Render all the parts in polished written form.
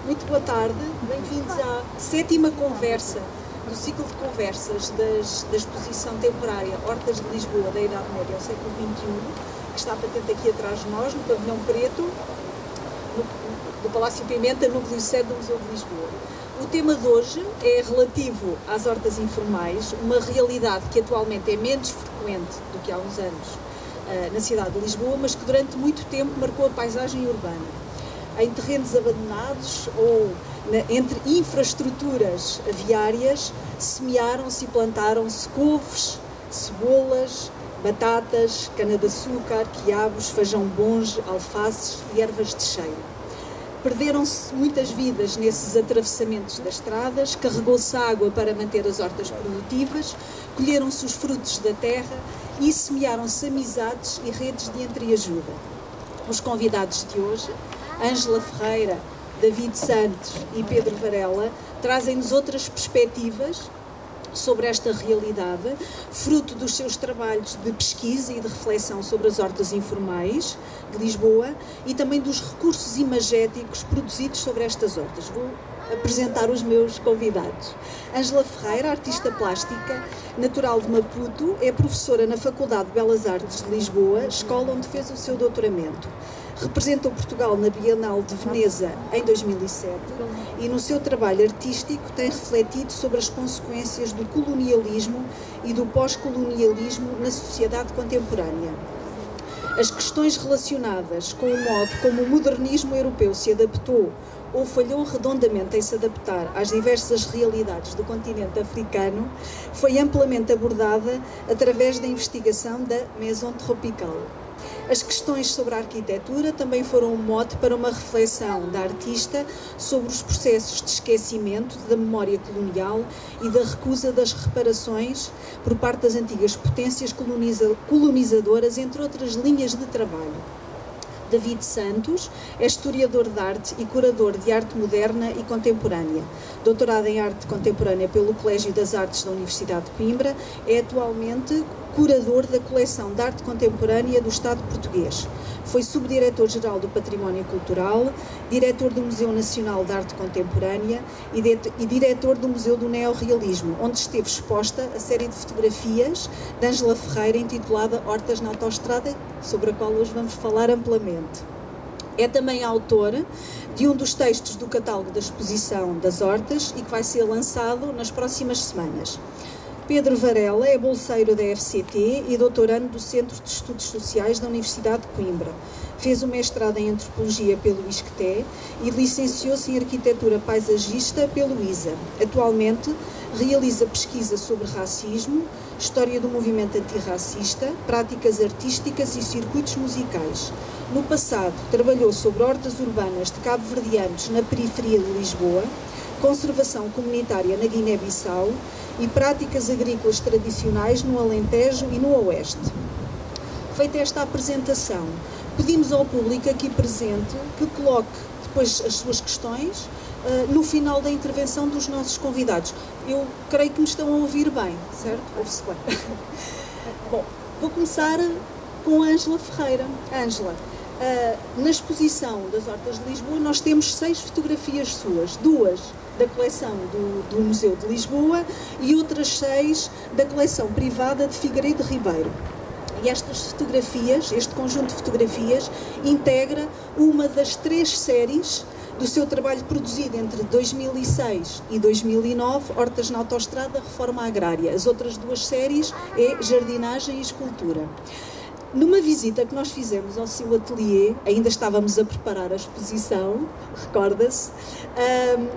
Muito boa tarde, bem-vindos à sétima conversa do ciclo de conversas da exposição temporária Hortas de Lisboa da Idade Média ao século XXI, que está patente aqui atrás de nós, no pavilhão preto, do Palácio Pimenta, núcleo sede do Museu de Lisboa. O tema de hoje é relativo às hortas informais, uma realidade que atualmente é menos frequente do que há uns anos na cidade de Lisboa, mas que durante muito tempo marcou a paisagem urbana. Em terrenos abandonados ou entre infraestruturas viárias, semearam-se e plantaram-se couves, cebolas, batatas, cana-de-açúcar, quiabos, feijão bonge, alfaces e ervas de cheiro. Perderam-se muitas vidas nesses atravessamentos das estradas, carregou-se água para manter as hortas produtivas, colheram-se os frutos da terra e semearam-se amizades e redes de entreajuda. Os convidados de hoje, Ângela Ferreira, David Santos e Pedro Varela, trazem-nos outras perspectivas sobre esta realidade, fruto dos seus trabalhos de pesquisa e de reflexão sobre as hortas informais de Lisboa e também dos recursos imagéticos produzidos sobre estas hortas. Vou apresentar os meus convidados. Ângela Ferreira, artista plástica, natural de Maputo, é professora na Faculdade de Belas Artes de Lisboa, escola onde fez o seu doutoramento. Representou Portugal na Bienal de Veneza em 2007 e no seu trabalho artístico tem refletido sobre as consequências do colonialismo e do pós-colonialismo na sociedade contemporânea. As questões relacionadas com o modo como o modernismo europeu se adaptou ou falhou redondamente em se adaptar às diversas realidades do continente africano foi amplamente abordada através da investigação da Maison Tropical. As questões sobre a arquitetura também foram um mote para uma reflexão da artista sobre os processos de esquecimento da memória colonial e da recusa das reparações por parte das antigas potências colonizadoras, entre outras linhas de trabalho. David Santos é historiador de arte e curador de arte moderna e contemporânea. Doutorado em arte contemporânea pelo Colégio das Artes da Universidade de Coimbra, é atualmente curador da coleção de arte contemporânea do Estado português. Foi subdiretor-geral do Património Cultural, diretor do Museu Nacional de Arte Contemporânea e diretor do Museu do Neorrealismo, onde esteve exposta a série de fotografias de Ângela Ferreira intitulada Hortas na Autoestrada, sobre a qual hoje vamos falar amplamente. É também autora de um dos textos do catálogo da exposição das hortas e que vai ser lançado nas próximas semanas. Pedro Varela é bolseiro da FCT e doutorando do Centro de Estudos Sociais da Universidade de Coimbra. Fez o mestrado em Antropologia pelo ISCTE e licenciou-se em Arquitetura Paisagista pelo ISA. Atualmente realiza pesquisa sobre racismo, história do movimento antirracista, práticas artísticas e circuitos musicais. No passado, trabalhou sobre hortas urbanas de cabo-verdianos na periferia de Lisboa, conservação comunitária na Guiné-Bissau e práticas agrícolas tradicionais no Alentejo e no Oeste. Feita esta apresentação, pedimos ao público aqui presente que coloque depois as suas questões no final da intervenção dos nossos convidados. Eu creio que me estão a ouvir bem, certo? Ouve-se bem. Bom, vou começar com a Ângela Ferreira. Ângela, na exposição das Hortas de Lisboa nós temos 6 fotografias suas, 2 da coleção do Museu de Lisboa e outras 6 da coleção privada de Figueiredo Ribeiro. E estas fotografias, este conjunto de fotografias, integra uma das 3 séries do seu trabalho produzido entre 2006 e 2009, Hortas na Autoestrada, Reforma Agrária. As outras 2 séries é Jardinagem e Escultura. Numa visita que nós fizemos ao seu ateliê, ainda estávamos a preparar a exposição, recorda-se,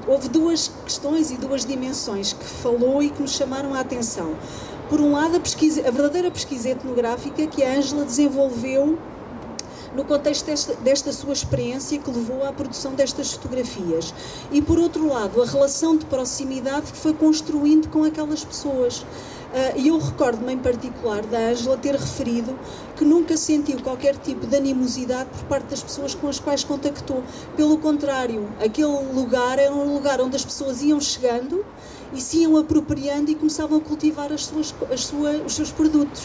houve 2 questões e 2 dimensões que falou e que nos chamaram a atenção. Por um lado, a verdadeira pesquisa etnográfica que a Ângela desenvolveu no contexto desta sua experiência que levou à produção destas fotografias. E, por outro lado, a relação de proximidade que foi construindo com aquelas pessoas. E eu recordo-me em particular da Ângela ter referido que nunca sentiu qualquer tipo de animosidade por parte das pessoas com as quais contactou. Pelo contrário, aquele lugar era um lugar onde as pessoas iam chegando e se iam apropriando e começavam a cultivar os seus produtos.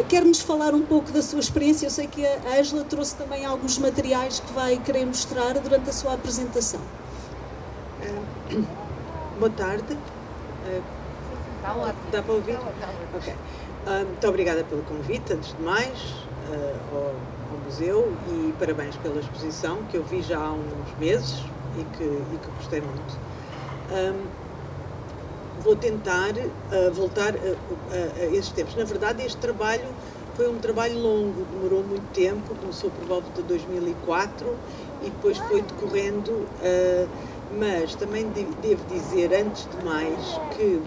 Quer-nos falar um pouco da sua experiência? Eu sei que a Ângela trouxe também alguns materiais que vai querer mostrar durante a sua apresentação. Boa tarde. Está ótimo. Dá para ouvir? Ok. Muito obrigada pelo convite, antes de mais, ao museu, e parabéns pela exposição, que eu vi já há uns meses e que gostei muito. Vou tentar voltar a esses tempos. Na verdade, este trabalho foi um trabalho longo, demorou muito tempo, começou por volta de 2004 e depois foi decorrendo, mas também devo dizer, antes de mais, que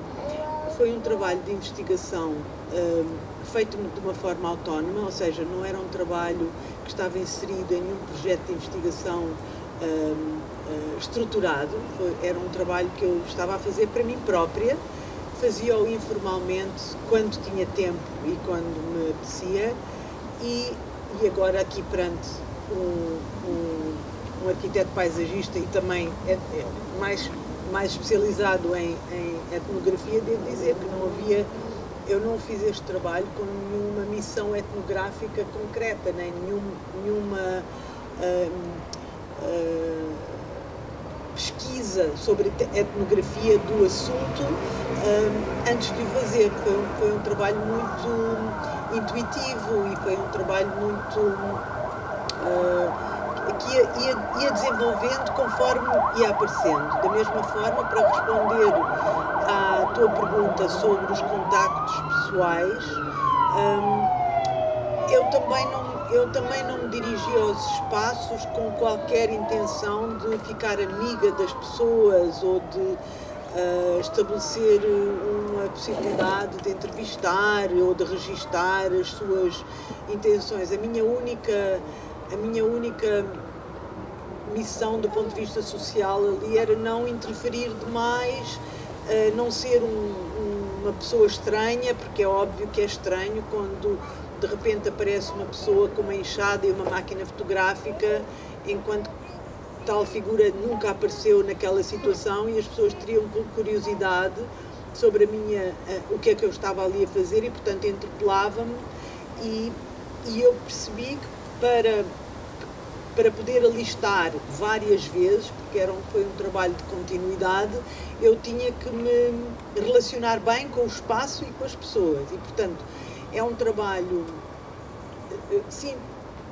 foi um trabalho de investigação feito de uma forma autónoma, ou seja, não era um trabalho que estava inserido em nenhum projeto de investigação estruturado. Era um trabalho que eu estava a fazer para mim própria, fazia-o informalmente, quando tinha tempo e quando me apetecia, e agora aqui perante um arquiteto paisagista e também mais especializado em etnografia, devo dizer que eu não fiz este trabalho com nenhuma missão etnográfica concreta, nem nenhuma pesquisa sobre etnografia do assunto antes de o fazer. Foi um trabalho muito intuitivo e foi um trabalho muito que ia desenvolvendo conforme ia aparecendo. Da mesma forma, para responder à tua pergunta sobre os contactos pessoais, eu também não me dirigi aos espaços com qualquer intenção de ficar amiga das pessoas ou de estabelecer uma possibilidade de entrevistar ou de registar as suas intenções. A minha única missão do ponto de vista social ali era não interferir demais, não ser uma pessoa estranha, porque é óbvio que é estranho quando de repente aparece uma pessoa com uma enxada e uma máquina fotográfica, enquanto tal figura nunca apareceu naquela situação, e as pessoas teriam curiosidade sobre o que é que eu estava ali a fazer, e portanto interpelava-me, e eu percebi que para poder alistar várias vezes, porque foi um trabalho de continuidade, eu tinha que me relacionar bem com o espaço e com as pessoas, e portanto é um trabalho, sim,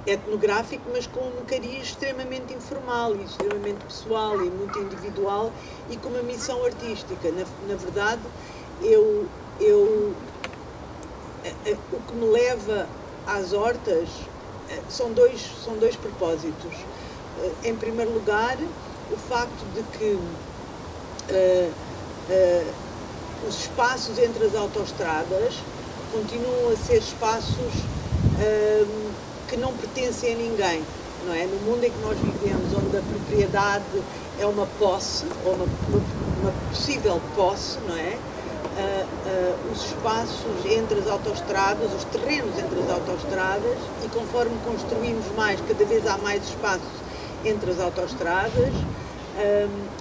etnográfico, mas com um cariz extremamente informal e extremamente pessoal e muito individual e com uma missão artística. Na verdade, o que me leva às hortas são dois propósitos. Em primeiro lugar, o facto de que os espaços entre as autoestradas continuam a ser espaços que não pertencem a ninguém, não é? No mundo em que nós vivemos, onde a propriedade é uma posse, ou uma possível posse, não é? Os espaços entre as autoestradas, os terrenos entre as autoestradas, e conforme construímos mais, cada vez há mais espaços entre as autoestradas,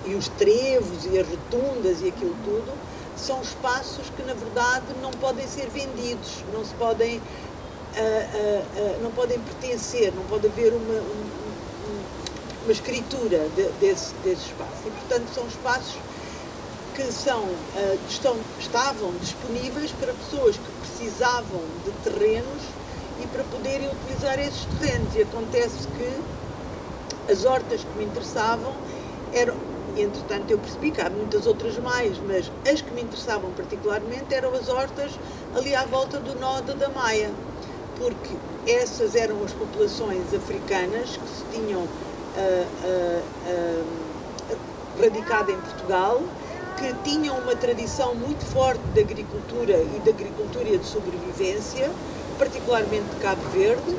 e os trevos e as rotundas e aquilo tudo, são espaços que na verdade não podem ser vendidos, não podem pertencer, não pode haver uma escritura desse espaço, e portanto são espaços que estavam disponíveis para pessoas que precisavam de terrenos e para poderem utilizar esses terrenos. E acontece que as hortas que me interessavam eram, entretanto eu percebi que há muitas outras mais, mas as que me interessavam particularmente eram as hortas ali à volta do nó da Damaia, porque essas eram as populações africanas que se tinham radicado em Portugal, que tinham uma tradição muito forte de agricultura e de agricultura de sobrevivência, particularmente de Cabo Verde,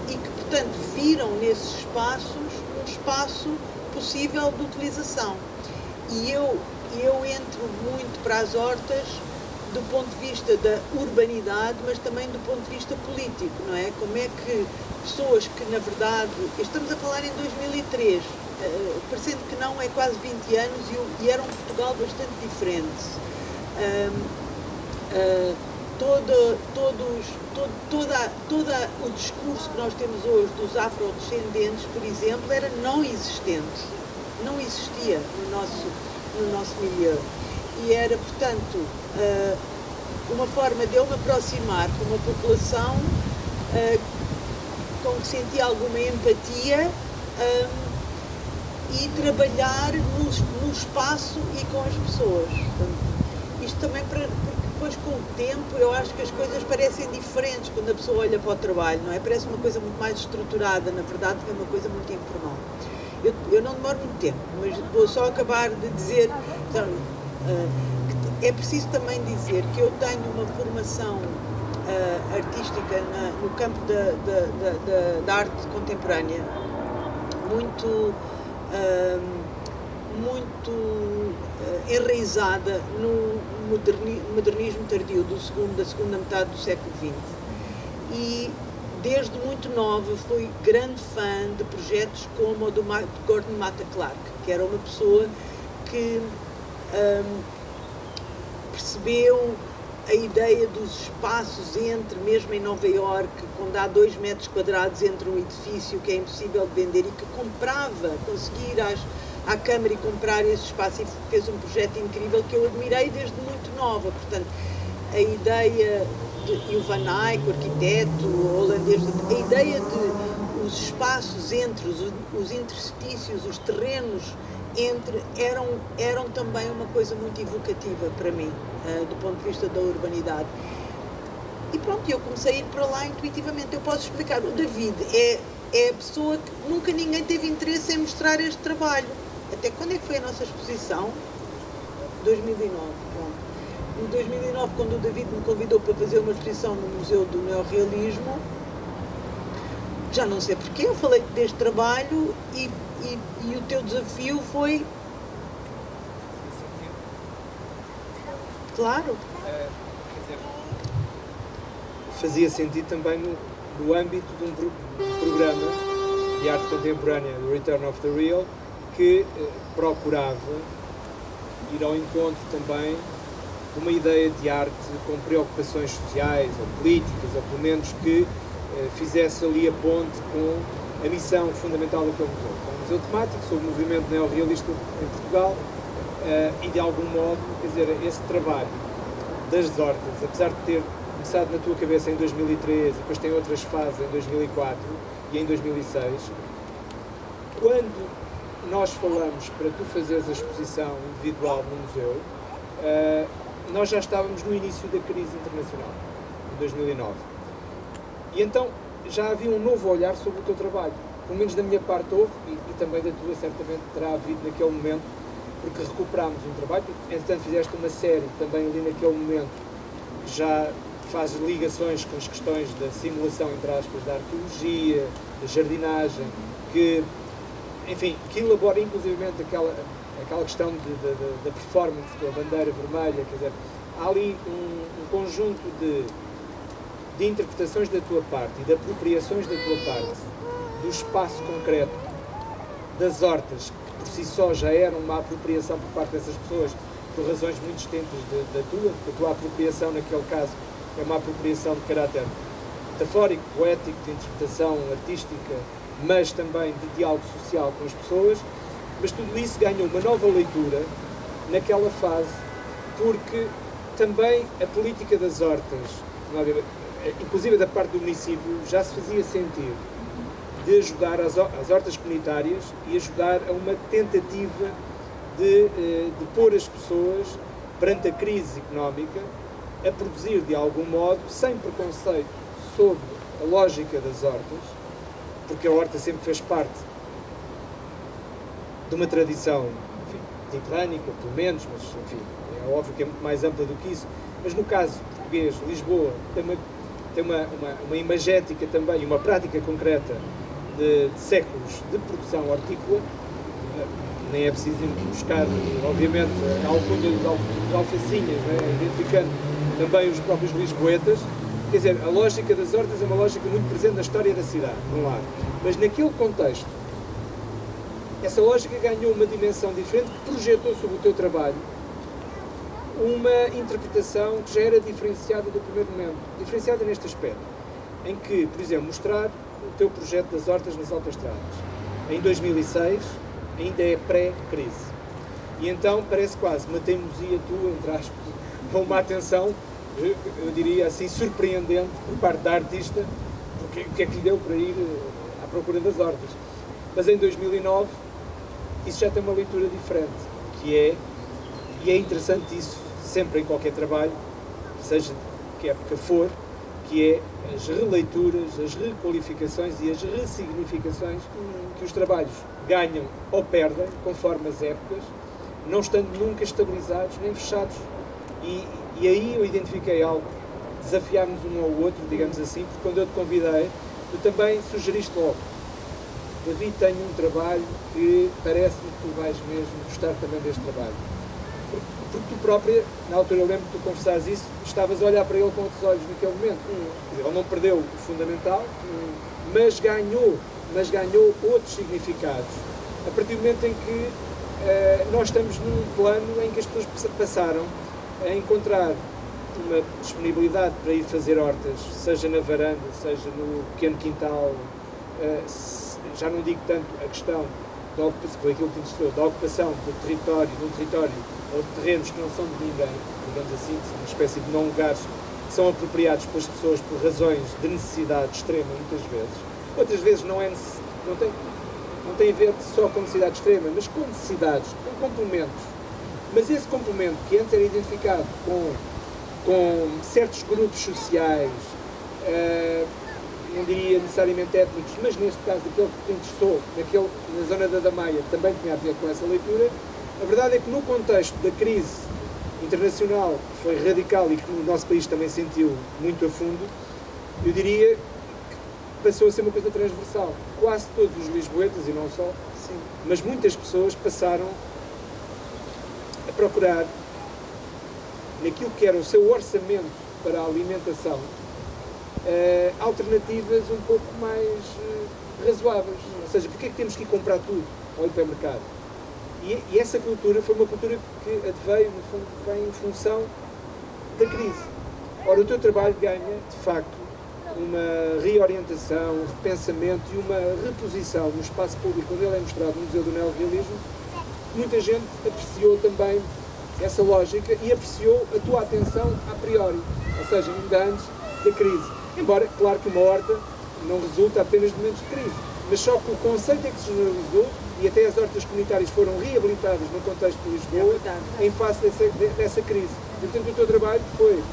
e que, portanto, viram nesses espaços um espaço possível de utilização. E eu entro muito para as hortas do ponto de vista da urbanidade, mas também do ponto de vista político, não é? Como é que pessoas que, na verdade, estamos a falar em 2003, parecendo que não, é quase 20 anos, e era um Portugal bastante diferente. Todo o discurso que nós temos hoje dos afrodescendentes, por exemplo, era não existente. não existia no nosso milieu. E era, portanto, uma forma de eu me aproximar com uma população com que sentia alguma empatia e trabalhar no espaço e com as pessoas. Portanto, isto também porque depois, com o tempo, eu acho que as coisas parecem diferentes quando a pessoa olha para o trabalho, não é? Parece uma coisa muito mais estruturada, na verdade é uma coisa muito informal. Eu não demoro muito tempo, mas vou só acabar de dizer... Então, é preciso também dizer que eu tenho uma formação artística no campo da arte contemporânea muito enraizada no modernismo tardio da segunda metade do século XX. E desde muito nova fui grande fã de projetos como o do Gordon Matta Clark, que era uma pessoa que percebeu a ideia dos espaços mesmo em Nova Iorque, quando há 2 metros quadrados entre um edifício que é impossível de vender, e que conseguia ir à Câmara e comprar esse espaço, e fez um projeto incrível que eu admirei desde muito nova. Portanto, a ideia de Van Eyck, o arquiteto holandês, a ideia de os espaços entre os interstícios, os terrenos eram também uma coisa muito evocativa para mim, do ponto de vista da urbanidade. E pronto, eu comecei a ir para lá intuitivamente. Eu posso explicar, o David é a pessoa que nunca ninguém teve interesse em mostrar este trabalho. Até quando é que foi a nossa exposição? 2009, pronto. Em 2009, quando o David me convidou para fazer uma exposição no Museu do Neorrealismo, já não sei porquê, eu falei deste trabalho e o teu desafio foi... Claro. Fazia sentido também no âmbito de um programa de arte contemporânea, do Return of the Real, que procurava ir ao encontro também de uma ideia de arte com preocupações sociais ou políticas, ou pelo menos que fizesse ali a ponte com a missão fundamental daquele museu. É um museu temático sobre o movimento neorrealista em Portugal e, de algum modo, quer dizer, esse trabalho das hortas, apesar de ter começado na tua cabeça em 2013, depois tem outras fases em 2004 e em 2006, quando nós falamos para tu fazeres a exposição individual no museu, nós já estávamos no início da crise internacional, em 2009. E então já havia um novo olhar sobre o teu trabalho. Pelo menos da minha parte houve, e também da tua certamente terá havido naquele momento, porque recuperámos um trabalho. Entretanto, fizeste uma série também ali naquele momento, que já faz ligações com as questões da simulação, entre aspas, da arqueologia, da jardinagem, que, enfim, que elabora inclusivamente aquela questão da performance, da bandeira vermelha. Quer dizer, há ali um conjunto de interpretações da tua parte e de apropriações da tua parte do espaço concreto das hortas, que por si só já era uma apropriação por parte dessas pessoas, por razões muito distintas da tua apropriação naquele caso é uma apropriação de caráter metafórico, poético, de interpretação artística, mas também de diálogo social com as pessoas. Mas tudo isso ganhou uma nova leitura naquela fase, porque também a política das hortas, inclusive da parte do município, já se fazia sentir de ajudar as hortas comunitárias e ajudar a uma tentativa de pôr as pessoas, perante a crise económica, a produzir de algum modo, sem preconceito sobre a lógica das hortas, porque a horta sempre fez parte de uma tradição, enfim, mediterrânica, pelo menos, mas enfim, é óbvio que é muito mais ampla do que isso. Mas no caso português, Lisboa tem uma imagética também, uma prática concreta de séculos de produção hortícola. Nem é preciso buscar, obviamente, a alcunha dos alfacinhas, né, identificando também os próprios lisboetas. Quer dizer, a lógica das hortas é uma lógica muito presente na história da cidade, por um lado. Mas naquele contexto, essa lógica ganhou uma dimensão diferente que projetou sobre o teu trabalho uma interpretação que já era diferenciada do primeiro momento. Diferenciada neste aspecto, em que, por exemplo, mostrar o teu projeto das hortas nas autoestradas. Em 2006, ainda é pré-crise. E então parece quase uma teimosia tua, entre aspas, ou uma atenção, eu diria assim, surpreendente por parte da artista, porque o que é que lhe deu para ir à procura das hortas. Mas em 2009 isso já tem uma leitura diferente, e é interessante isso sempre em qualquer trabalho, seja de que época for, que é as releituras, as requalificações e as ressignificações que os trabalhos ganham ou perdem conforme as épocas, não estando nunca estabilizados nem fechados. E aí eu identifiquei algo, desafiarmos um ao outro, digamos assim, porque quando eu te convidei, tu também sugeriste logo: David, tenho um trabalho que parece-me que tu vais mesmo gostar também deste trabalho. Porque tu própria, na altura eu lembro que tu confessares isso, estavas a olhar para ele com outros olhos naquele momento. Quer dizer, ele não perdeu o fundamental, mas ganhou outros significados. A partir do momento em que nós estamos num plano em que as pessoas passaram a encontrar uma disponibilidade para ir fazer hortas, seja na varanda, seja no pequeno quintal, já não digo tanto a questão da ocupação, por aquilo que interessou, da ocupação do território, de um território ou de terrenos que não são de ninguém, digamos assim, que são uma espécie de não lugares que são apropriados pelas pessoas por razões de necessidade extrema, muitas vezes. Outras vezes não tem a ver só com necessidade extrema, mas com necessidades, com complementos. Mas esse complemento, que antes era identificado com certos grupos sociais, não diria necessariamente étnicos, mas neste caso aquele que te interessou, na zona da Damaia, também tinha a ver com essa leitura. A verdade é que no contexto da crise internacional, que foi radical e que o nosso país também sentiu muito a fundo, eu diria que passou a ser uma coisa transversal. Quase todos os lisboetas, e não só, sim, mas muitas pessoas passaram a procurar, naquilo que era o seu orçamento para a alimentação, alternativas um pouco mais razoáveis. Ou seja, porque é que temos que ir comprar tudo ao hipermercado? E essa cultura foi uma cultura que adveio, no fundo, vem em função da crise. Ora, o teu trabalho ganha, de facto, uma reorientação, um repensamento e uma reposição no espaço público onde ele é mostrado no Museu do Neorrealismo. Muita gente apreciou também essa lógica e apreciou a tua atenção a priori, ou seja, ainda antes da crise. Embora, claro que uma horta não resulta apenas de momentos de crise, mas só que o conceito é que se generalizou e até as hortas comunitárias foram reabilitadas no contexto de Lisboa em face dessa crise. E, portanto, o teu trabalho foi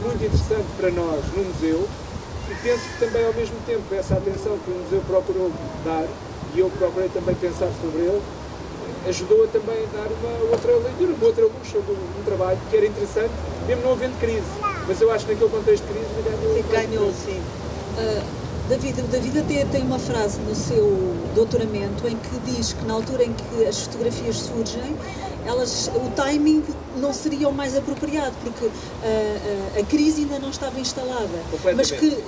muito interessante para nós no museu e penso que também, ao mesmo tempo, essa atenção que o museu procurou dar, e eu procurei também pensar sobre ele, ajudou a também a dar uma outra leitura, uma outra luz sobre um trabalho que era interessante, mesmo não havendo crise. Mas eu acho que naquele contexto de crise ganhou, sim. David, o David até tem uma frase no seu doutoramento em que diz que na altura em que as fotografias surgem, o timing não seria o mais apropriado, porque a crise ainda não estava instalada. Mas que,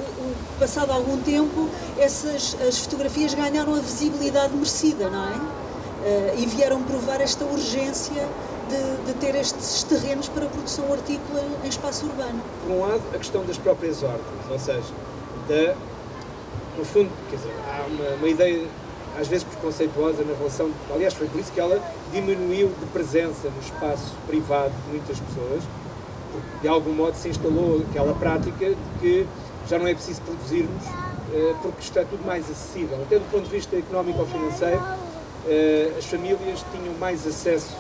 passado algum tempo, as fotografias ganharam a visibilidade merecida, não é? E vieram provar esta urgência de ter estes terrenos para a produção hortícola em espaço urbano. Por um lado, a questão das próprias hortas, ou seja, no fundo, quer dizer, há uma ideia às vezes preconceituosa na relação, aliás foi por isso que ela diminuiu de presença no espaço privado de muitas pessoas, porque de algum modo se instalou aquela prática de que já não é preciso produzirmos, porque está tudo mais acessível, até do ponto de vista económico ou financeiro. As famílias tinham mais acesso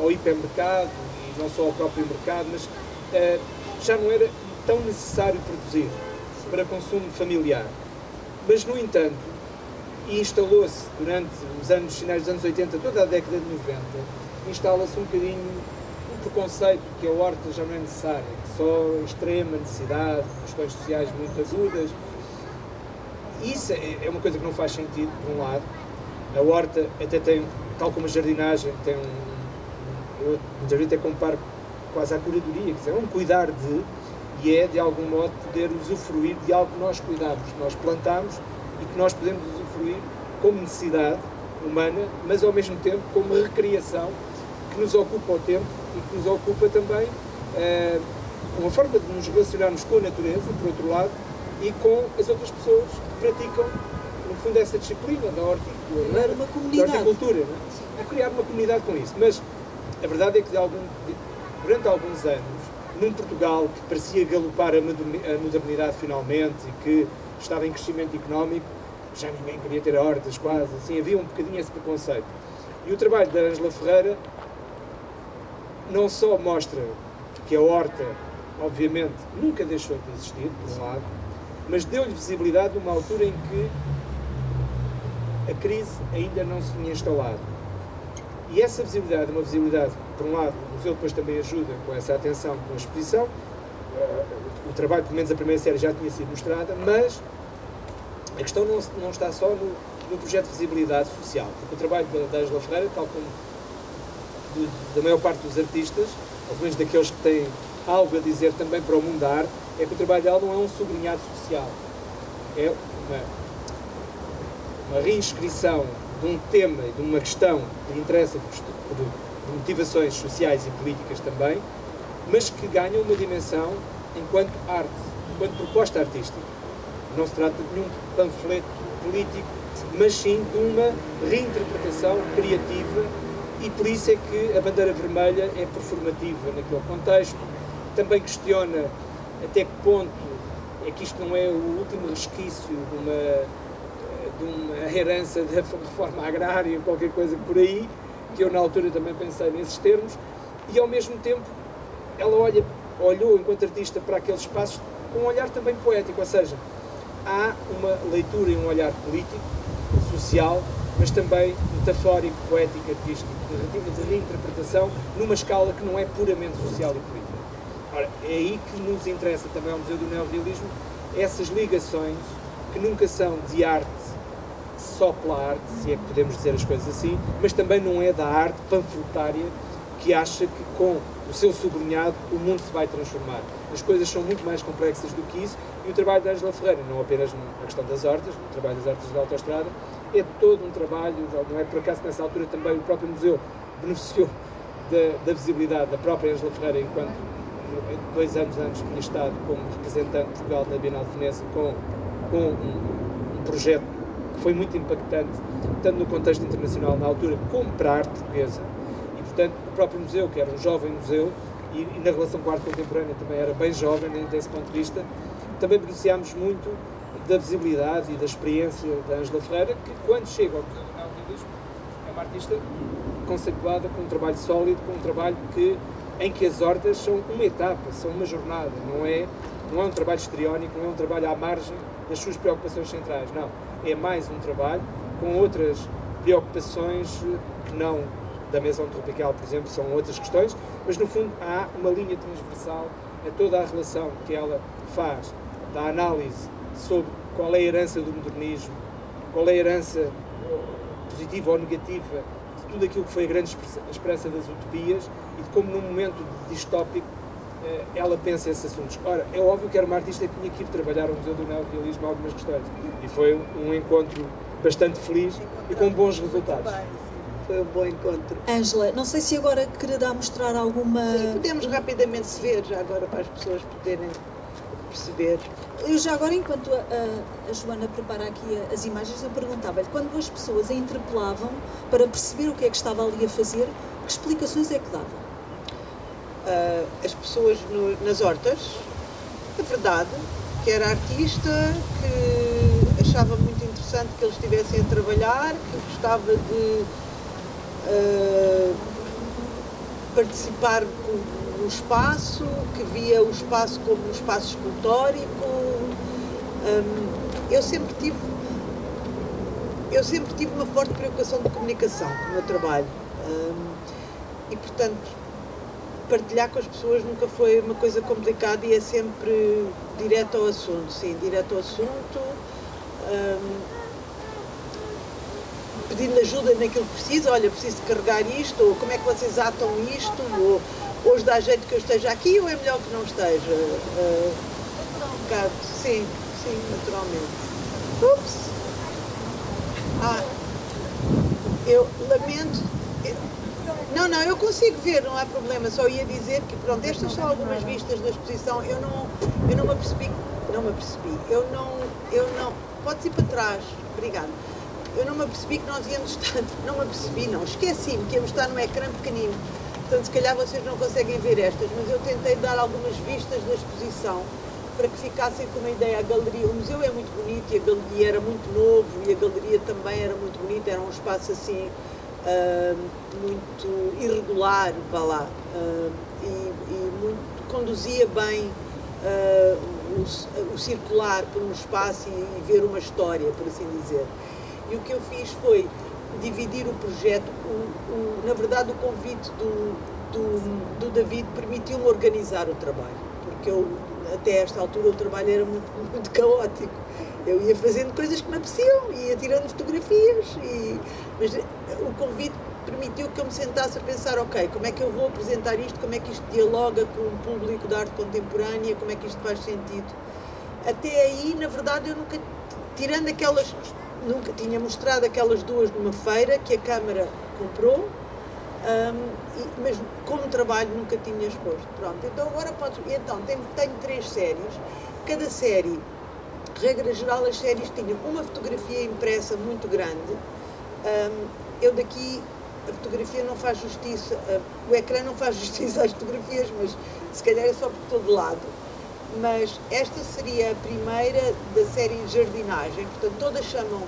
ao hipermercado e não só ao próprio mercado, mas já não era tão necessário produzir para consumo familiar. Mas, no entanto, instalou-se durante os finais dos anos 80, toda a década de 90, instala-se um bocadinho um preconceito que a horta já não é necessária, que só extrema necessidade, questões sociais muito agudas. Isso é uma coisa que não faz sentido, por um lado. A horta até tem, tal como a jardinagem, tem eu muitas vezes até comparo quase à curadoria, quer dizer, um cuidar e é de algum modo poder usufruir de algo que nós cuidamos, que nós plantamos e que nós podemos usufruir como necessidade humana, mas ao mesmo tempo como recriação que nos ocupa o tempo e que nos ocupa também uma forma de nos relacionarmos com a natureza, por outro lado, e com as outras pessoas que praticam no fundo, essa disciplina da horticultura, não é? A criar uma comunidade com isso. Mas a verdade é que durante alguns anos, num Portugal que parecia galopar a modernidade finalmente e que estava em crescimento económico, já ninguém queria ter hortas quase, assim, havia um bocadinho esse preconceito. E o trabalho da Ângela Ferreira não só mostra que a horta, obviamente, nunca deixou de existir, por um lado, mas deu-lhe visibilidade numa altura em que a crise ainda não se tinha instalado. E essa visibilidade, uma visibilidade, por um lado, o museu depois também ajuda com essa atenção, com a exposição. O trabalho, pelo menos a primeira série, já tinha sido mostrada, mas a questão não está só no projeto de visibilidade social, porque o trabalho da Ângela Ferreira, tal como da maior parte dos artistas, ou pelo menos daqueles que têm algo a dizer também para o mundo da arte, é que o trabalho dela não é um sublinhado social. É uma reinscrição de um tema e de uma questão que lhe interessa de motivações sociais e políticas também, mas que ganha uma dimensão enquanto arte, enquanto proposta artística. Não se trata de nenhum panfleto político, mas sim de uma reinterpretação criativa, e por isso é que a bandeira vermelha é performativa naquele contexto. Também questiona até que ponto é que isto não é o último resquício de uma herança da reforma agrária, qualquer coisa por aí, que eu na altura também pensei nesses termos, e ao mesmo tempo ela olhou enquanto artista para aqueles espaços com um olhar também poético, ou seja, há uma leitura e um olhar político, social, mas também metafórico, poético, artístico, de reinterpretação, numa escala que não é puramente social e política. Ora, é aí que nos interessa também ao Museu do Neorrealismo, essas ligações que nunca são de arte só pela arte, se é que podemos dizer as coisas assim, mas também não é da arte panfletária que acha que com o seu sublinhado o mundo se vai transformar. As coisas são muito mais complexas do que isso, e o trabalho da Ângela Ferreira, não apenas na questão das hortas, o trabalho das hortas da autoestrada, é todo um trabalho, não é por acaso nessa altura também o próprio museu beneficiou da visibilidade da própria Ângela Ferreira, enquanto 2 anos antes tinha estado como representante de Portugal na Bienal de Veneza com um projeto que foi muito impactante, tanto no contexto internacional na altura, como para a arte portuguesa. E, portanto, o próprio museu, que era um jovem museu, e na relação com a arte contemporânea também era bem jovem, desse ponto de vista, também beneficiámos muito da visibilidade e da experiência da Ângela Ferreira, que quando chega ao Museu do Neorrealismo é uma artista conceituada com um trabalho sólido, com um trabalho em que as hortas são uma etapa, são uma jornada, não é um trabalho histriónico, não é um trabalho à margem das suas preocupações centrais, não. É mais um trabalho com outras preocupações que não da mesão tropical, por exemplo, são outras questões, mas no fundo há uma linha transversal a toda a relação que ela faz da análise sobre qual é a herança do modernismo, qual é a herança positiva ou negativa de tudo aquilo que foi a grande esperança das utopias e de como num momento distópico ela pensa esses assuntos. Ora, é óbvio que era uma artista que tinha que ir trabalhar ao Museu do Neorrealismo algumas questões, e foi um encontro bastante feliz e com bons resultados. Foi um bom encontro. Ângela, não sei se agora quererá mostrar alguma... Sim, podemos rapidamente ver, já agora para as pessoas poderem perceber. Eu já agora, enquanto a Joana prepara aqui as imagens, eu perguntava-lhe, quando as pessoas a interpelavam para perceber o que é que estava ali a fazer, que explicações é que dava? As pessoas nas hortas, a verdade, que era artista, que achava muito interessante que eles estivessem a trabalhar, que gostava de participar no espaço, que via o espaço como um espaço escultórico. Eu sempre tive uma forte preocupação de comunicação no meu trabalho, e portanto partilhar com as pessoas nunca foi uma coisa complicada e é sempre direto ao assunto, sim, direto ao assunto, pedindo ajuda naquilo que precisa. Olha, preciso de carregar isto, ou como é que vocês atam isto, ou hoje dá jeito que eu esteja aqui, ou é melhor que não esteja. Sim, naturalmente. Ups! Eu lamento. Não, eu consigo ver, não há problema. Só ia dizer que, pronto, estas são algumas vistas da exposição. Eu não me apercebi Não me apercebi. Eu não... Pode ir para trás. Obrigada. Eu não me apercebi que nós íamos estar... Não me apercebi, não. Esqueci-me que íamos estar num ecrã pequenino. Portanto, se calhar vocês não conseguem ver estas, mas eu tentei dar algumas vistas da exposição para que ficassem com uma ideia. A galeria, o museu é muito bonito e a galeria era muito novo e a galeria também era muito bonita. Era um espaço assim muito irregular, vá lá, e conduzia bem o circular por um espaço e ver uma história, por assim dizer. E o que eu fiz foi dividir o projeto. Na verdade, o convite do David permitiu-me organizar o trabalho, porque até esta altura o trabalho era muito caótico. Eu ia fazendo coisas que me apeteciam, ia tirando fotografias, mas o convite permitiu que eu me sentasse a pensar, ok, como é que eu vou apresentar isto, como é que isto dialoga com o público da arte contemporânea, como é que isto faz sentido. Até aí, na verdade, eu nunca, tirando aquelas, nunca tinha mostrado aquelas duas numa feira que a Câmara comprou, mas como trabalho nunca tinha exposto. Pronto, então agora tenho 3 séries, cada série, regra geral, as séries tinham uma fotografia impressa muito grande. Eu daqui, a fotografia não faz justiça, o ecrã não faz justiça às fotografias, mas se calhar é só por todo lado. Mas esta seria a primeira da série Jardinagem, portanto todas chamam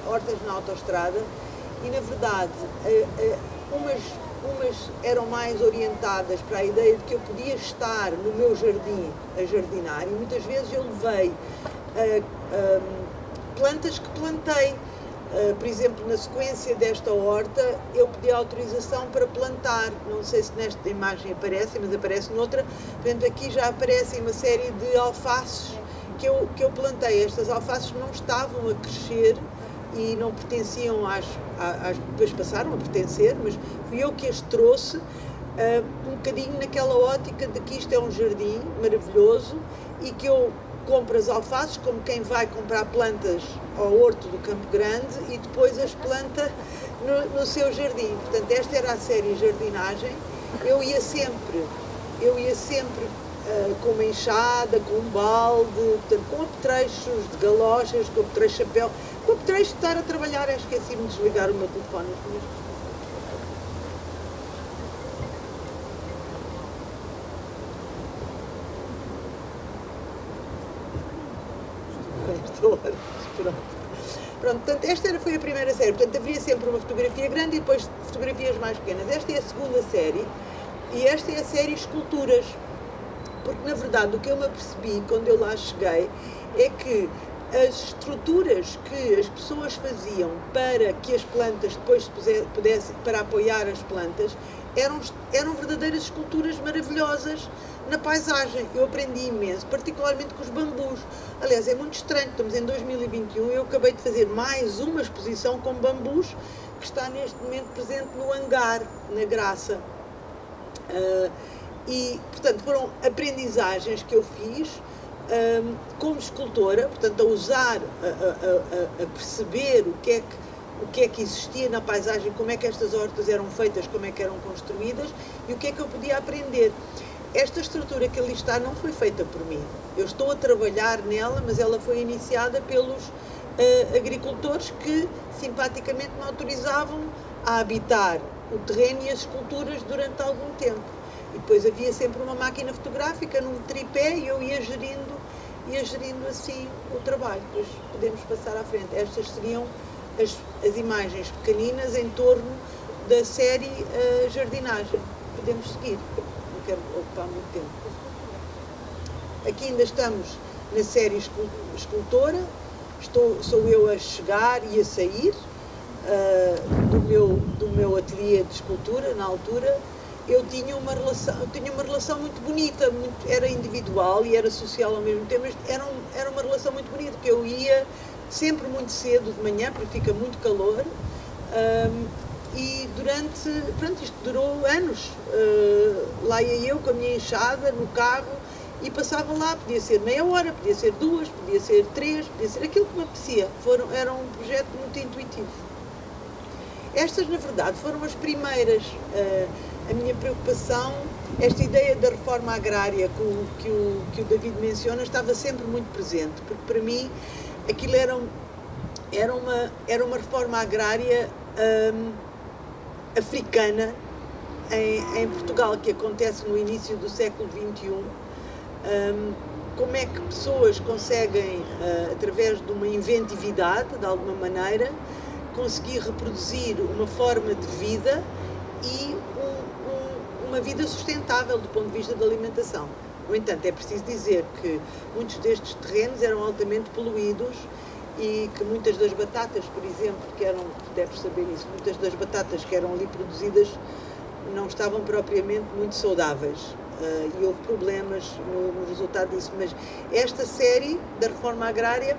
Hortas na Autoestrada e na verdade umas eram mais orientadas para a ideia de que eu podia estar no meu jardim a jardinar e muitas vezes eu levei plantas que plantei. Por exemplo, na sequência desta horta, eu pedi autorização para plantar. Não sei se nesta imagem aparece, mas aparece noutra. Portanto, aqui já aparecem uma série de alfaces que eu plantei. Estas alfaces não estavam a crescer e não pertenciam depois passaram a pertencer, mas fui eu que as trouxe um bocadinho naquela ótica de que isto é um jardim maravilhoso e que eu compro as alfaces como quem vai comprar plantas ao horto do Campo Grande e depois as planta no seu jardim. Portanto, esta era a série Jardinagem. Eu ia sempre com uma enxada, com um balde, portanto, com apetrechos de galochas, com apetrechos de chapéu, com apetrechos de estar a trabalhar. Esqueci-me de desligar o meu telefone. Pronto, portanto, esta foi a primeira série. Portanto, havia sempre uma fotografia grande e depois fotografias mais pequenas. Esta é a segunda série e esta é a série Esculturas. Porque, na verdade, o que eu me apercebi quando eu lá cheguei é que as estruturas que as pessoas faziam para que as plantas depois pudessem, para apoiar as plantas, eram verdadeiras esculturas maravilhosas na paisagem. Eu aprendi imenso, particularmente com os bambus. Aliás, é muito estranho, estamos em 2021 e eu acabei de fazer mais uma exposição com bambus que está neste momento presente no hangar, na Graça. E, portanto, foram aprendizagens que eu fiz como escultora, portanto, a usar, a perceber o que é que existia na paisagem, como é que estas hortas eram feitas, como é que eram construídas e o que é que eu podia aprender. Esta estrutura que ali está não foi feita por mim. Eu estou a trabalhar nela, mas ela foi iniciada pelos agricultores que simpaticamente me autorizavam a habitar o terreno e as esculturas durante algum tempo. E depois havia sempre uma máquina fotográfica num tripé e eu ia gerindo assim o trabalho. Depois podemos passar à frente. Estas seriam as imagens pequeninas em torno da série Jardinagem. Podemos seguir. Não quero ocupar muito tempo. Aqui ainda estamos na série Escultora. Sou eu a chegar e a sair do meu ateliê de escultura na altura. Eu tinha uma relação muito bonita, era individual e era social ao mesmo tempo, mas era uma relação muito bonita, porque eu ia sempre muito cedo de manhã, porque fica muito calor, e pronto, isto durou anos. Lá ia eu com a minha enxada no carro e passava lá, podia ser meia hora, podia ser 2, podia ser 3, podia ser aquilo que me apetecia. Era um projeto muito intuitivo. Estas, na verdade, foram as primeiras. A minha preocupação esta ideia da reforma agrária que o David menciona estava sempre muito presente, porque para mim aquilo era uma reforma agrária africana em Portugal, que acontece no início do século XXI. Como é que pessoas conseguem, através de uma inventividade, de alguma maneira, conseguir reproduzir uma forma de vida e uma vida sustentável do ponto de vista da alimentação. No entanto, é preciso dizer que muitos destes terrenos eram altamente poluídos e que muitas das batatas, por exemplo, deves saber isso, muitas das batatas que eram ali produzidas não estavam propriamente muito saudáveis. E houve problemas no resultado disso. Mas esta série da reforma agrária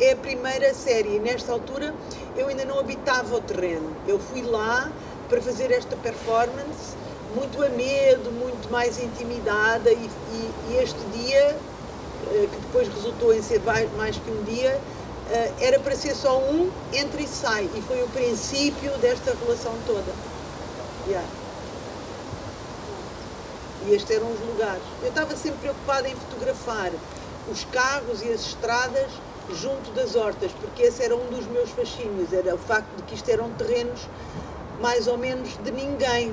é a primeira série. Nesta altura eu ainda não habitava o terreno. Eu fui lá para fazer esta performance muito a medo, muito mais intimidada, e este dia, que depois resultou em ser mais que um dia, era para ser só um entra e sai, e foi o princípio desta relação toda. Yeah. E estes eram os lugares. Eu estava sempre preocupada em fotografar os carros e as estradas junto das hortas, porque esse era um dos meus fascínios, era o facto de que isto eram terrenos mais ou menos de ninguém,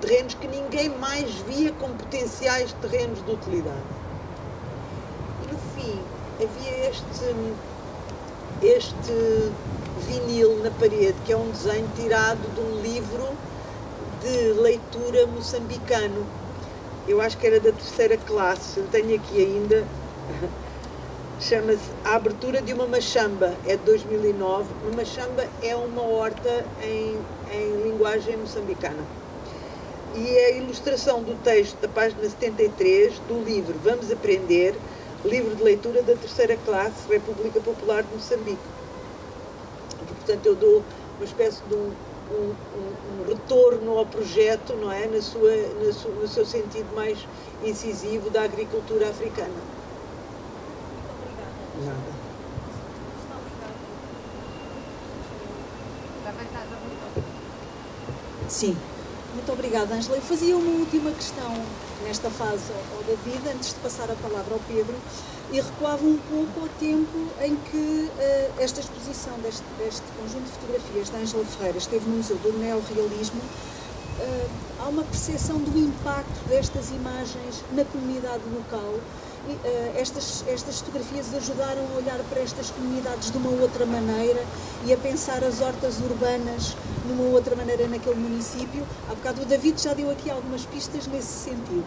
terrenos que ninguém mais via como potenciais terrenos de utilidade. E no fim havia este vinil na parede, que é um desenho tirado de um livro de leitura moçambicano. Eu acho que era da 3ª classe, eu tenho aqui ainda, chama-se A Abertura de uma Machamba, é de 2009. Uma machamba é uma horta em linguagem moçambicana. E a ilustração do texto da página 73 do livro Vamos Aprender, livro de leitura da 3ª classe, República Popular de Moçambique. E, portanto, eu dou uma espécie de um retorno ao projeto, não é? No seu sentido mais incisivo da agricultura africana. Nada. Sim, muito obrigada, Ângela. Eu fazia uma última questão nesta fase ao David, antes de passar a palavra ao Pedro, e recuava um pouco ao tempo em que esta exposição deste conjunto de fotografias da Ângela Ferreira esteve no Museu do Neorrealismo. Há uma percepção do impacto destas imagens na comunidade local. Estas fotografias ajudaram a olhar para estas comunidades de uma outra maneira e a pensar as hortas urbanas numa outra maneira naquele município. Há bocado o David já deu aqui algumas pistas nesse sentido.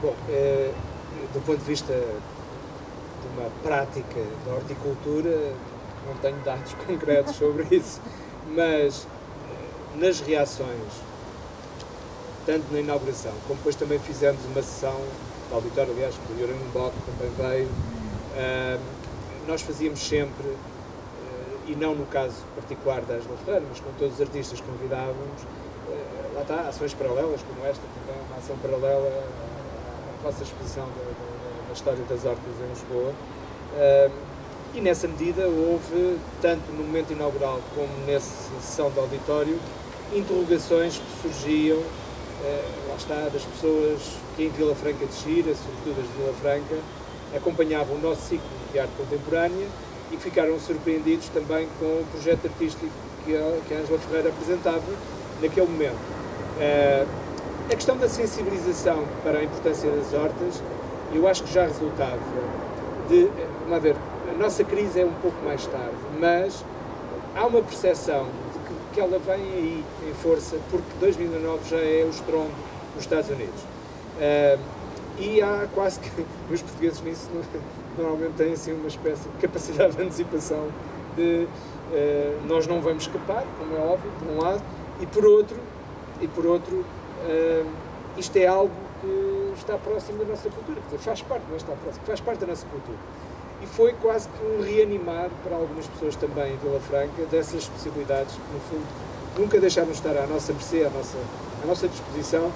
Bom, do ponto de vista de uma prática da horticultura, não tenho dados concretos sobre isso, mas nas reações, tanto na inauguração, como depois também fizemos uma sessão do auditório, aliás, que o Yoran Mbok também veio, nós fazíamos sempre, e não no caso particular da Ângela Ferreira, mas com todos os artistas que convidávamos, lá está, ações paralelas como esta, também uma ação paralela à vossa exposição da história das hortas em Lisboa, e nessa medida houve, tanto no momento inaugural como nessa sessão de auditório, interrogações que surgiam, lá está, das pessoas que em Vila Franca de Xira, sobretudo as de Vila Franca, acompanhavam o nosso ciclo de arte contemporânea e que ficaram surpreendidos também com o projeto artístico que a Ângela Ferreira apresentava naquele momento. A questão da sensibilização para a importância das hortas, eu acho que já resultava de... Vamos ver, a nossa crise é um pouco mais tarde, mas há uma percepção de que ela vem aí em força, porque 2009 já é o estrondo nos Estados Unidos. E há quase que... Os portugueses nisso normalmente têm assim uma espécie de capacidade de antecipação de... nós não vamos escapar, como é óbvio, por um lado, e por outro, isto é algo que está próximo da nossa cultura, quer dizer, faz parte, não está próximo, faz parte da nossa cultura. E foi quase que um reanimar para algumas pessoas também em Vila Franca dessas possibilidades que, no fundo, nunca deixaram de estar à nossa mercê, à nossa disposição,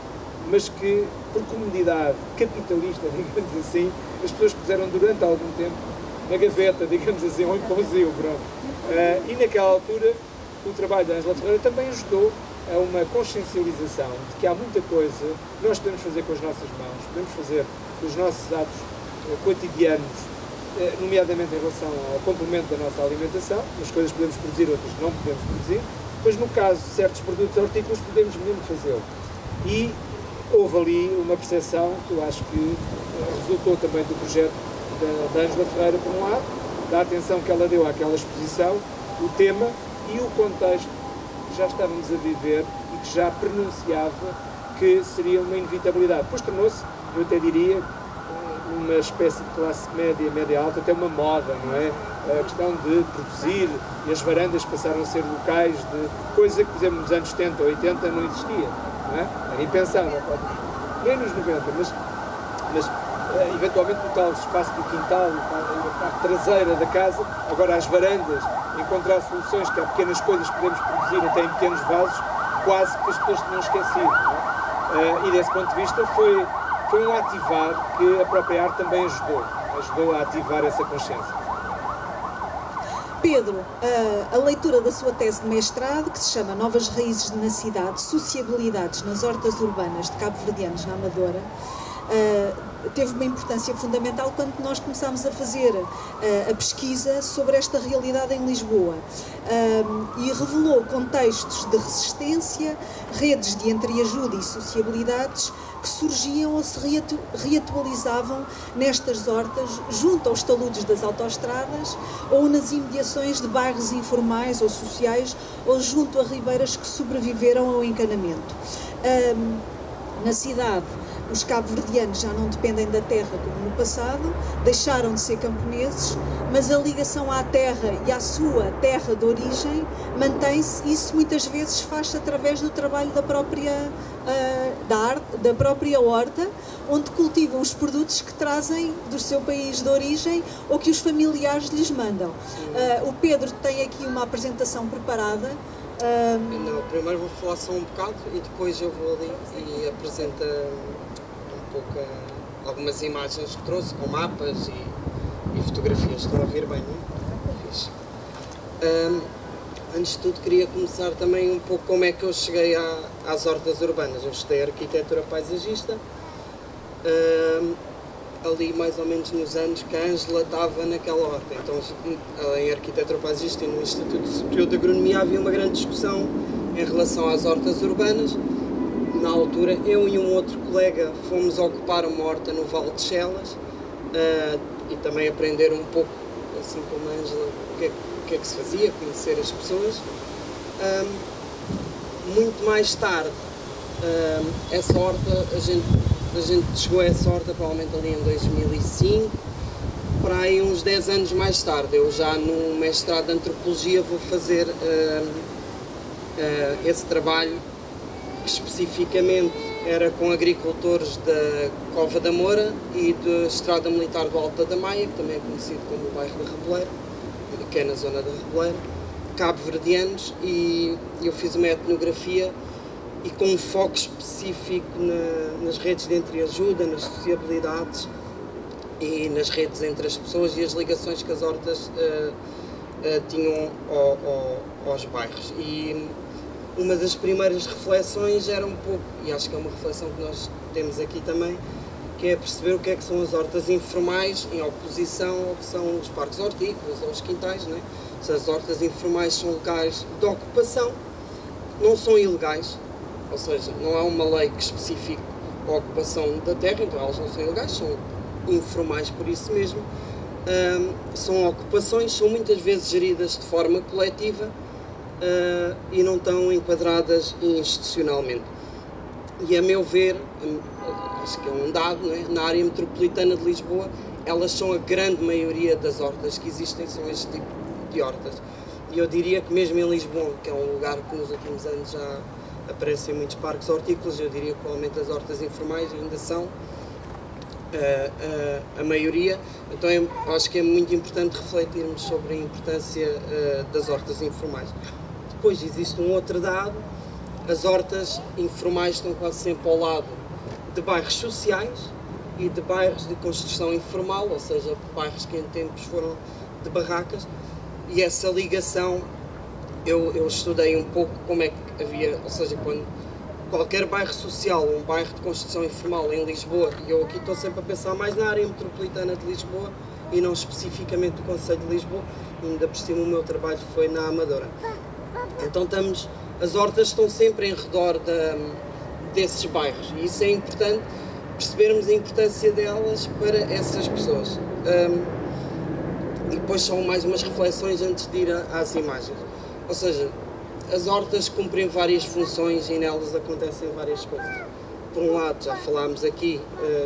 mas que, por comunidade capitalista, digamos assim, as pessoas puseram durante algum tempo na gaveta, digamos assim, ou em pousio, pronto. E naquela altura, o trabalho da Ângela Ferreira também ajudou a uma consciencialização de que há muita coisa que nós podemos fazer com as nossas mãos, podemos fazer com os nossos atos cotidianos, nomeadamente em relação ao complemento da nossa alimentação. Umas coisas podemos produzir, outras não podemos produzir, mas no caso de certos produtos hortícolas podemos mesmo fazê-lo. E houve ali uma percepção que eu acho que resultou também do projeto da Ângela Ferreira, por um lado, da atenção que ela deu àquela exposição, o tema e o contexto que já estávamos a viver e que já pronunciava que seria uma inevitabilidade. Depois tornou-se, eu até diria, uma espécie de classe média, média alta, até uma moda, não é? A questão de produzir, e as varandas passaram a ser locais de coisa que, por exemplo, nos anos 70 ou 80 não existia, não é? Era impensável, nem nos 90, mas eventualmente no tal espaço do quintal, na parte traseira da casa, agora as varandas, encontrar soluções que há pequenas coisas que podemos produzir até em pequenos vasos, quase que as pessoas tinham esquecido, não é? E desse ponto de vista foi um ativar que a própria arte também ajudou a ativar essa consciência. Pedro, a leitura da sua tese de mestrado, que se chama Novas Raízes na Cidade, Sociabilidades nas Hortas Urbanas de Cabo-Verdianos na Amadora, teve uma importância fundamental quando nós começámos a fazer a pesquisa sobre esta realidade em Lisboa, e revelou contextos de resistência, redes de entreajuda e sociabilidades que surgiam ou se reatualizavam nestas hortas, junto aos taludes das autoestradas ou nas imediações de bairros informais ou sociais ou junto a ribeiras que sobreviveram ao encanamento. Na cidade, os cabo-verdianos já não dependem da terra como no passado, deixaram de ser camponeses, mas a ligação à terra e à sua terra de origem mantém-se, e isso muitas vezes faz-se através do trabalho da própria horta, onde cultivam os produtos que trazem do seu país de origem ou que os familiares lhes mandam. O Pedro tem aqui uma apresentação preparada. Não, primeiro vou falar só um bocado e depois eu vou ali e apresento um pouco algumas imagens que trouxe, com mapas e fotografias. Estão a ver bem, não é? Fixe. Antes de tudo queria começar também um pouco como é que eu cheguei às hortas urbanas. Eu estudei arquitetura paisagista, ali mais ou menos nos anos que a Ângela estava naquela horta. Então, em arquitetura paisagista e no Instituto Superior de Agronomia havia uma grande discussão em relação às hortas urbanas. Na altura, eu e um outro colega fomos ocupar uma horta no Vale de Chelas e também aprender um pouco, assim como a Ângela, o que é que se fazia, conhecer as pessoas. Muito mais tarde, essa horta, a gente chegou a essa horta provavelmente ali em 2005, para aí uns 10 anos mais tarde. Eu já no mestrado de Antropologia vou fazer esse trabalho, que especificamente era com agricultores da Cova da Moura e da Estrada Militar do Alto da Maia, que também é conhecido como o bairro da Reboleira, que é na zona da Reboleira, cabo-verdianos, e eu fiz uma etnografia e com um foco específico nas redes de entreajuda, nas sociabilidades e nas redes entre as pessoas e as ligações que as hortas tinham aos bairros. E uma das primeiras reflexões era um pouco, e acho que é uma reflexão que nós temos aqui também, que é perceber o que é que são as hortas informais em oposição ao que são os parques hortícolas ou os quintais, não é? Se as hortas informais são locais de ocupação, não são ilegais, ou seja, não há uma lei que especifique a ocupação da terra, então elas não são ilegais, são informais por isso mesmo. São ocupações, são muitas vezes geridas de forma coletiva e não estão enquadradas institucionalmente. E a meu ver, acho que é um dado, não é? Na área metropolitana de Lisboa, elas são a grande maioria das hortas que existem, são este tipo de hortas. E eu diria que mesmo em Lisboa, que é um lugar que nos últimos anos já aparecem muitos parques hortícolas, eu diria que provavelmente as hortas informais ainda são a maioria. Então acho que é muito importante refletirmos sobre a importância das hortas informais. Depois existe um outro dado: as hortas informais estão quase sempre ao lado de bairros sociais e de bairros de construção informal, ou seja, bairros que em tempos foram de barracas, e essa ligação eu estudei um pouco como é que havia, ou seja, quando qualquer bairro social, um bairro de construção informal em Lisboa, e eu aqui estou sempre a pensar mais na área metropolitana de Lisboa e não especificamente do Concelho de Lisboa, ainda por cima o meu trabalho foi na Amadora. Então as hortas estão sempre em redor desses bairros, e isso é importante, percebermos a importância delas para essas pessoas. E depois são mais umas reflexões antes de ir às imagens. Ou seja, as hortas cumprem várias funções e nelas acontecem várias coisas. Por um lado, já falámos aqui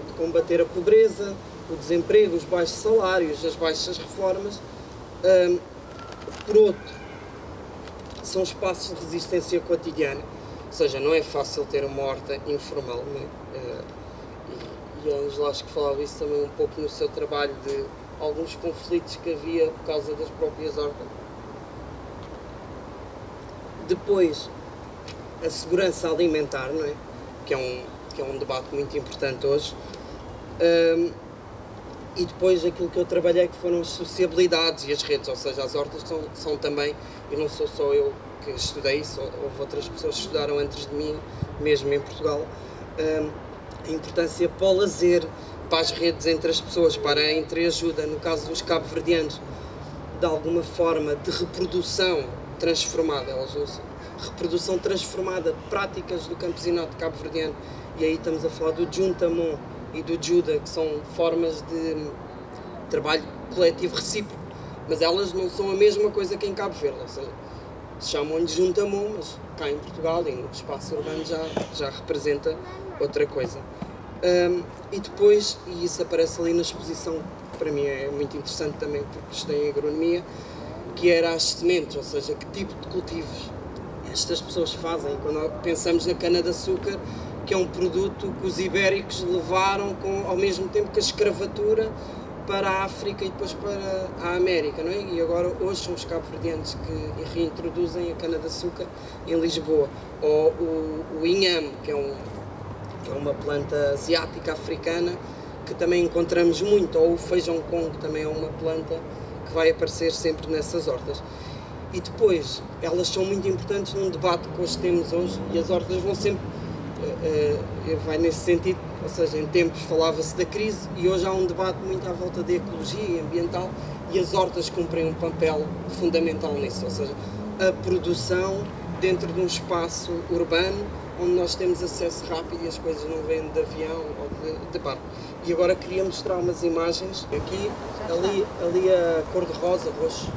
de combater a pobreza, o desemprego, os baixos salários, as baixas reformas. Por outro, são espaços de resistência cotidiana. Ou seja, não é fácil ter uma horta informal, né? E a Ângela acho que falava isso também um pouco no seu trabalho, de alguns conflitos que havia por causa das próprias hortas. Depois, a segurança alimentar, não é? Que é um debate muito importante hoje. E depois aquilo que eu trabalhei, que foram as sociabilidades e as redes, ou seja, as hortas são também, e não sou só eu que estudei isso, houve outras pessoas que estudaram antes de mim, mesmo em Portugal, a importância para o lazer, para as redes entre as pessoas, para a entreajuda, no caso dos cabo-verdianos, de alguma forma de reprodução transformada, reprodução transformada de práticas do campesinato cabo-verdiano, e aí estamos a falar do juntamon e do juda, que são formas de trabalho coletivo recíproco, mas elas não são a mesma coisa que em Cabo Verde, ou seja, se chamam de juntamon, mas cá em Portugal e no espaço urbano já representa outra coisa. E depois, e isso aparece ali na exposição, que para mim é muito interessante também, porque estudei em agronomia, que era as sementes, ou seja, que tipo de cultivos estas pessoas fazem. Quando pensamos na cana-de-açúcar, que é um produto que os ibéricos levaram ao mesmo tempo que a escravatura para a África e depois para a América, não é? E agora hoje são os cabo-verdianos que reintroduzem a cana-de-açúcar em Lisboa. Ou o inhame, que é uma planta asiática, africana, que também encontramos muito. Ou o feijão congo, que também é uma planta que vai aparecer sempre nessas hortas. E depois, elas são muito importantes num debate que hoje temos hoje, e as hortas vão sempre, vai nesse sentido, ou seja, em tempos falava-se da crise, e hoje há um debate muito à volta da ecologia e ambiental, e as hortas cumprem um papel fundamental nisso, ou seja, a produção dentro de um espaço urbano, onde nós temos acesso rápido e as coisas não vêm de avião ou de barco. E agora queria mostrar umas imagens, aqui, ali a cor-de-rosa, roxo,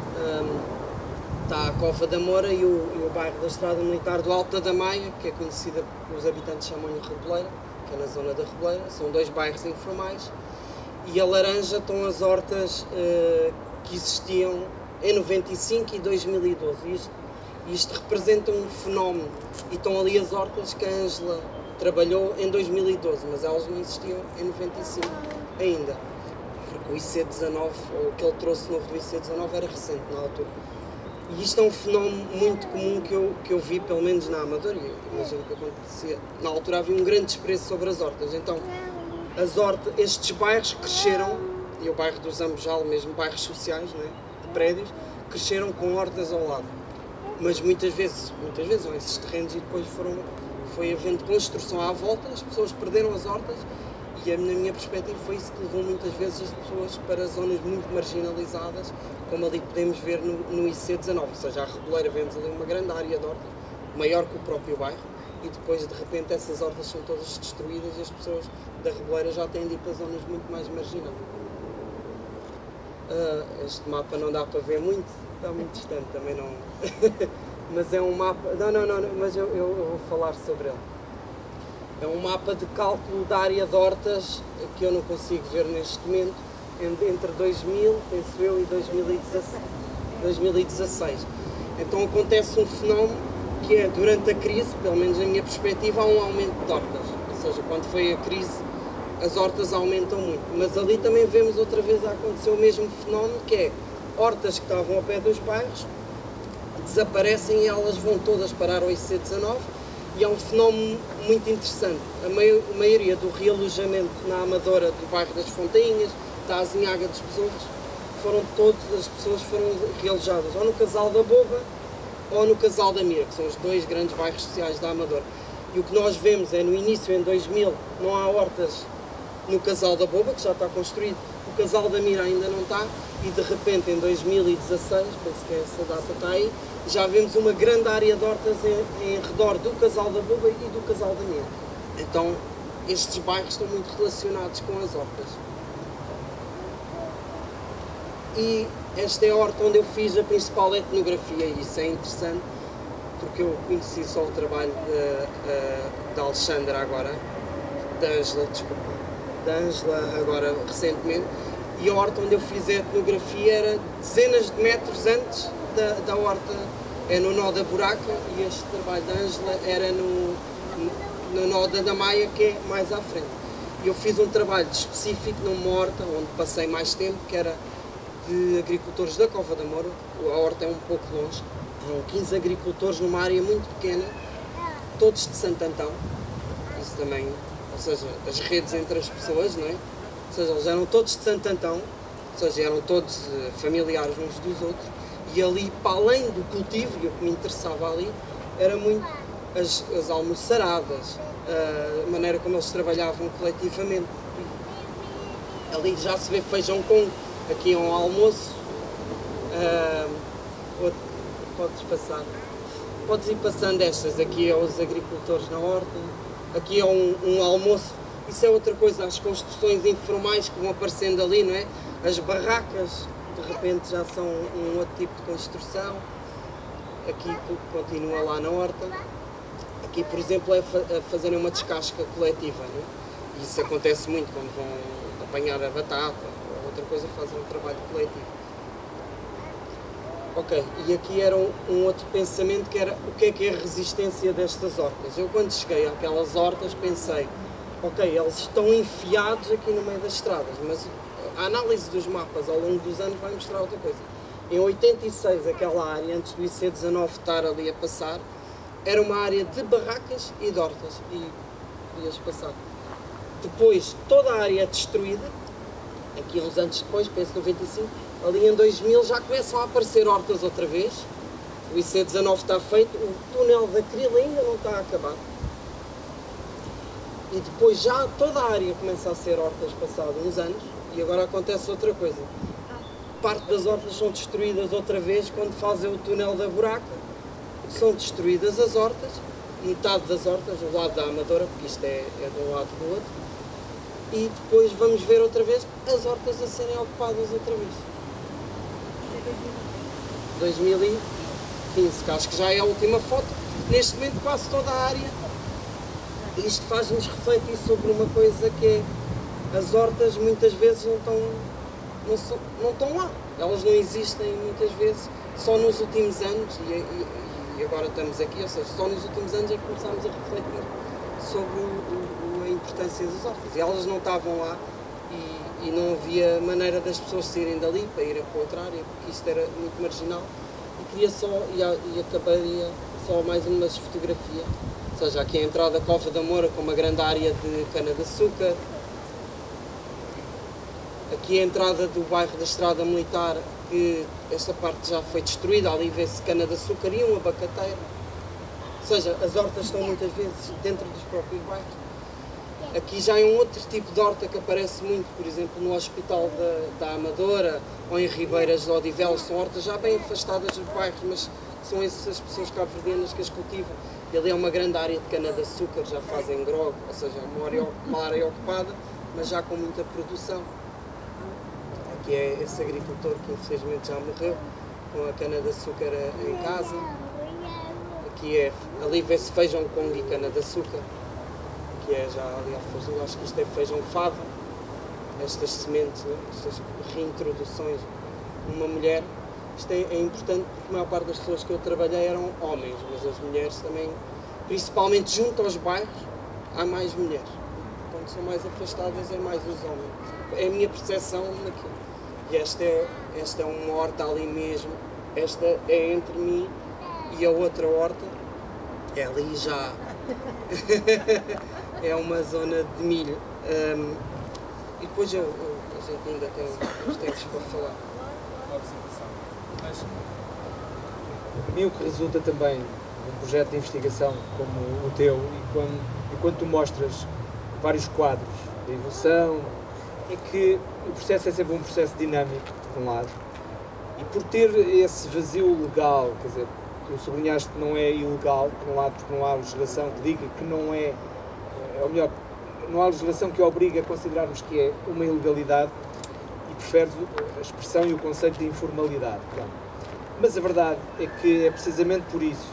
está a Cova da Moura e o bairro da Estrada Militar do Alto da Maia, que é conhecida, os habitantes chamam-lhe Reboleira, que é na zona da Reboleira. São dois bairros informais. E a laranja estão as hortas que existiam em 95 e 2012. Isto representa um fenómeno. E estão ali as hortas que a Ângela trabalhou em 2012, mas elas não existiam em 95 ainda. Porque o IC19, ou o que ele trouxe novo do IC19, era recente na altura. E isto é um fenómeno muito comum que eu vi, pelo menos na Amadora, e imagino que acontecia. Na altura havia um grande desprezo sobre as hortas. Então, estes bairros cresceram, e o bairro do Zambojal, mesmo bairros sociais, não é? De prédios, cresceram com hortas ao lado. Mas muitas vezes esses terrenos, e depois foi havendo construção à volta, as pessoas perderam as hortas, e na minha perspectiva foi isso que levou muitas vezes as pessoas para zonas muito marginalizadas, como ali podemos ver no IC19, ou seja, a Reboleira, vemos ali uma grande área de hortas, maior que o próprio bairro, e depois de repente essas hortas são todas destruídas e as pessoas da Reboleira já têm de ir para zonas muito mais marginais. Este mapa não dá para ver muito, está muito distante, também não... mas é um mapa... Não, mas eu vou falar sobre ele. É um mapa de cálculo da área de hortas que eu não consigo ver neste momento, entre 2000, penso eu, e 2016. Então acontece um fenómeno que é, durante a crise, pelo menos na minha perspectiva, há um aumento de hortas. Ou seja, quando foi a crise, as hortas aumentam muito. Mas ali também vemos outra vez a acontecer o mesmo fenómeno, que é hortas que estavam ao pé dos bairros, desaparecem e elas vão todas parar ao IC19, e é um fenómeno muito interessante. A maioria do realojamento na Amadora do bairro das Fontainhas, da Azinhaga dos Besouros, as pessoas foram realojadas ou no Casal da Boba ou no Casal da Mira, que são os dois grandes bairros sociais da Amadora. E o que nós vemos é, no início, em 2000, não há hortas no Casal da Boba, que já está construído, o Casal da Mira ainda não está, e de repente em 2016, penso que essa data está aí, já vemos uma grande área de hortas em redor do Casal da Boba e do Casal da Mira. Então, estes bairros estão muito relacionados com as hortas. E esta é a horta onde eu fiz a principal etnografia, e isso é interessante, porque eu conheci só o trabalho da Alexandra agora, da Ângela agora recentemente, e a horta onde eu fiz a etnografia era dezenas de metros antes da horta, é no nó da Buraca, e este trabalho da Ângela era no nó da Damaia, que é mais à frente. E eu fiz um trabalho específico numa horta onde passei mais tempo, que era de agricultores da Cova da Moura. A horta é um pouco longe, eram 15 agricultores numa área muito pequena, todos de Santo Antão. Isso também, ou seja, as redes entre as pessoas, não é? Ou seja, eles eram todos de Santo Antão, ou seja, eram todos familiares uns dos outros, e ali, para além do cultivo, e o que me interessava ali, era muito as almoçaradas, a maneira como eles trabalhavam coletivamente. Ali já se vê feijão com, aqui é um almoço, podes ir passando estas, aqui é os agricultores na horta, aqui é um almoço, isso é outra coisa, as construções informais que vão aparecendo ali, não é? As barracas, de repente já são um outro tipo de construção, aqui continua lá na horta, aqui por exemplo é fazerem uma descasca coletiva, não é? Isso acontece muito quando vão apanhar a batata ou outra coisa, fazem um trabalho coletivo. Ok, e aqui era um outro pensamento que era o que é a resistência destas hortas. Eu quando cheguei àquelas hortas pensei, ok, eles estão enfiados aqui no meio das estradas, mas a análise dos mapas ao longo dos anos vai mostrar outra coisa. Em 86, aquela área, antes do IC19 estar ali a passar, era uma área de barracas e de hortas, e podias passar. Depois, toda a área é destruída, aqui uns anos depois, penso 95, ali em 2000 já começam a aparecer hortas outra vez, o IC19 está feito, o túnel da Crila ainda não está acabado. E depois já toda a área começa a ser hortas passados uns anos, e agora acontece outra coisa. Parte das hortas são destruídas outra vez quando fazem o túnel da Buraca, são destruídas as hortas, metade das hortas, do lado da Amadora, porque isto é de um lado do outro, e depois vamos ver outra vez as hortas a serem ocupadas outra vez. 2015, que acho que já é a última foto, neste momento quase toda a área. Isto faz-nos refletir sobre uma coisa que é, as hortas muitas vezes não estão lá, elas não existem muitas vezes, só nos últimos anos, e agora estamos aqui, ou seja, só nos últimos anos é que começámos a refletir sobre a importância das hortas, e elas não estavam lá, e não havia maneira das pessoas saírem dali para irem para outra área, porque isto era muito marginal, e queria só, e acabaria só mais umas fotografias, ou seja, aqui a entrada da Cova da Moura com uma grande área de cana-de-açúcar, aqui a entrada do bairro da Estrada Militar, que esta parte já foi destruída, ali vê-se cana-de-açúcar e uma abacateira. Ou seja, as hortas estão muitas vezes dentro dos próprios bairros. Aqui já é um outro tipo de horta que aparece muito, por exemplo, no Hospital da Amadora ou em Ribeiras de Odivelas, são hortas já bem afastadas dos bairros, mas são essas pessoas cabo-verdianas que as cultivam. E ali é uma grande área de cana-de-açúcar, já fazem grog, ou seja, uma área ocupada, mas já com muita produção. Aqui é esse agricultor que infelizmente já morreu, com a cana-de-açúcar em casa. Aqui ali vê-se feijão congo e cana-de-açúcar, que é já ali alfajor, acho que isto é feijão fava, estas sementes, né? Estas reintroduções. Uma mulher, isto é importante porque a maior parte das pessoas que eu trabalhei eram homens, mas as mulheres também, principalmente junto aos bairros, há mais mulheres. Quando são mais afastadas é mais os homens. É a minha percepção naquilo. E esta é uma horta ali mesmo, esta é entre mim e a outra horta, é ali já, é uma zona de milho. E depois a gente ainda tem uns tempos para falar. A mim o que resulta também de um projeto de investigação como o teu, e quando tu mostras vários quadros de evolução, é que o processo é sempre um processo dinâmico, por um lado, e por ter esse vazio legal, quer dizer, tu sublinhaste que não é ilegal, por um lado, porque não há legislação que diga que não é, ou melhor, não há legislação que obrigue a considerarmos que é uma ilegalidade, e preferes a expressão e o conceito de informalidade. Pronto. Mas a verdade é que é precisamente por isso,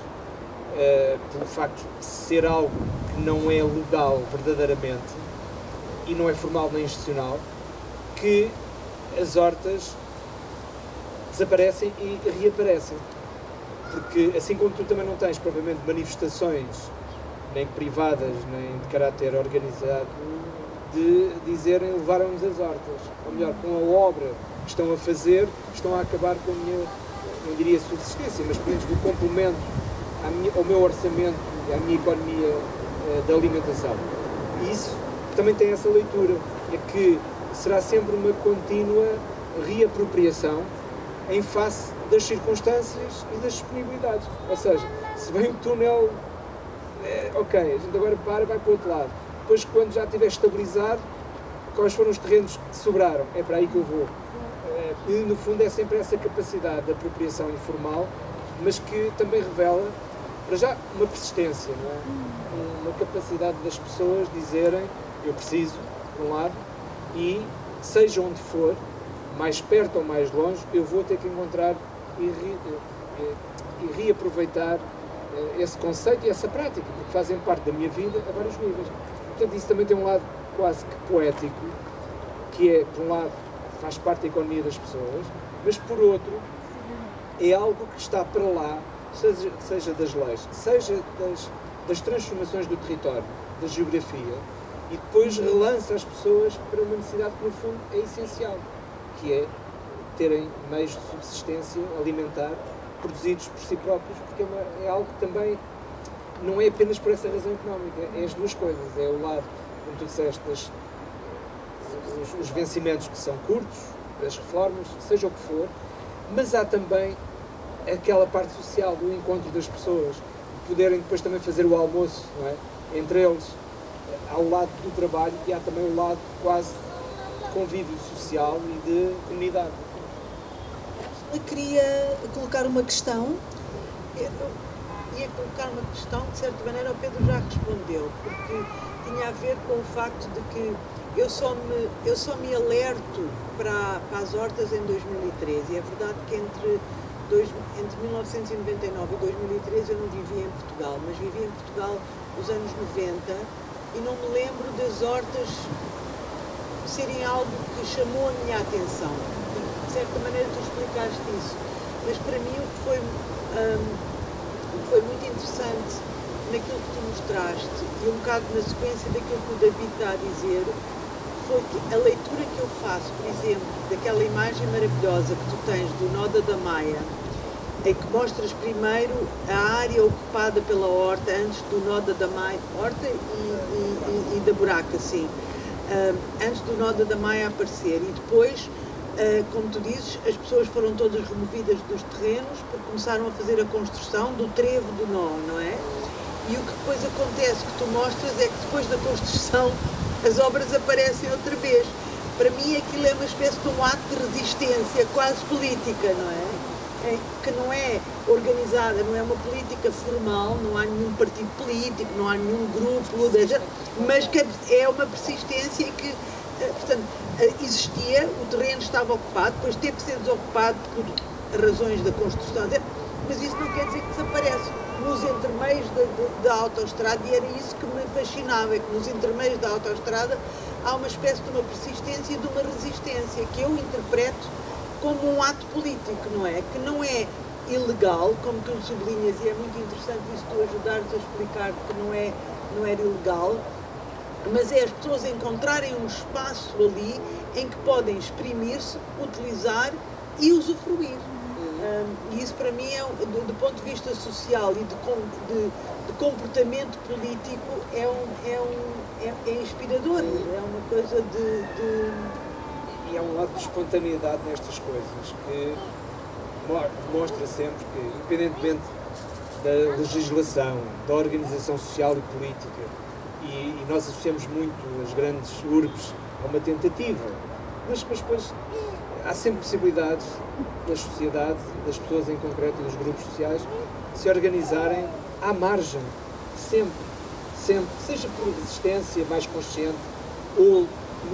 pelo facto de ser algo que não é legal verdadeiramente e não é formal nem institucional, que as hortas desaparecem e reaparecem. Porque, assim como tu também não tens, provavelmente, manifestações, nem privadas, nem de caráter organizado, de dizerem levaram-nos as hortas. Ou melhor, com a obra que estão a fazer, estão a acabar com a minha, não diria subsistência, mas pelo menos o complemento ao meu orçamento, à minha economia da alimentação. E isso também tem essa leitura, é que será sempre uma contínua reapropriação em face das circunstâncias e das disponibilidades. Ou seja, se vem o túnel, ok, a gente agora para e vai para o outro lado. Depois, quando já estiver estabilizado, quais foram os terrenos que sobraram? É para aí que eu vou. E, no fundo, é sempre essa capacidade de apropriação informal, mas que também revela, para já, uma persistência, não é? Uma capacidade das pessoas dizerem, eu preciso, por um lado, e seja onde for, mais perto ou mais longe, eu vou ter que encontrar e reaproveitar esse conceito e essa prática, porque fazem parte da minha vida a vários níveis. Portanto, isso também tem um lado quase que poético, que é, por um lado, faz parte da economia das pessoas, mas, por outro, é algo que está para lá, seja das leis, seja das transformações do território, da geografia, e depois relança as pessoas para uma necessidade que, no fundo, é essencial, que é terem meios de subsistência alimentar produzidos por si próprios, porque é algo que também não é apenas por essa razão económica, é as duas coisas, é o lado, como tu disseste, os vencimentos que são curtos, as reformas, seja o que for, mas há também aquela parte social do encontro das pessoas, de poderem depois também fazer o almoço, não é? Entre eles, ao lado do trabalho, e há também o lado quase de convívio social e de comunidade. Eu queria colocar uma questão. Ia colocar uma questão, de certa maneira o Pedro já respondeu, porque tinha a ver com o facto de que eu só me alerto para as hortas em 2013, e é verdade que entre 1999 e 2013 eu não vivia em Portugal, mas vivia em Portugal nos anos 90 e não me lembro das hortas serem algo que chamou a minha atenção. De certa maneira tu explicaste isso, mas para mim o que foi muito interessante naquilo que tu mostraste e um bocado na sequência daquilo que o David está a dizer foi que a leitura que eu faço, por exemplo, daquela imagem maravilhosa que tu tens do Noda da Maia, em que mostras primeiro a área ocupada pela horta antes do Noda da Maia, horta e da buraca, sim, antes do Noda da Maia aparecer, e depois, como tu dizes, as pessoas foram todas removidas dos terrenos porque começaram a fazer a construção do trevo do nó, não é? E o que depois acontece, que tu mostras, é que depois da construção as obras aparecem outra vez. Para mim aquilo é uma espécie de um ato de resistência quase política, não é? Que não é organizada, não é uma política formal, não há nenhum partido político, não há nenhum grupo, mas que é uma persistência que, portanto, existia, o terreno estava ocupado, depois teve que ser desocupado por razões da construção, mas isso não quer dizer que desaparece. Nos intermeios da autoestrada, e era isso que me fascinava, é que nos intermeios da autoestrada há uma espécie de uma persistência e de uma resistência que eu interpreto como um ato político, não é? Que não é ilegal, como tu sublinhas, e é muito interessante isso tu ajudares a explicar que não era ilegal, mas é as pessoas encontrarem um espaço ali em que podem exprimir-se, utilizar e usufruir. E isso para mim, do ponto de vista social e de comportamento político, é inspirador, é uma coisa de... E há um lado de espontaneidade nestas coisas, que demonstra sempre que, independentemente da legislação, da organização social e política, e nós associamos muito as grandes urbes a uma tentativa, mas depois há sempre possibilidades das sociedades, das pessoas em concreto e dos grupos sociais se organizarem à margem, sempre, seja por resistência mais consciente ou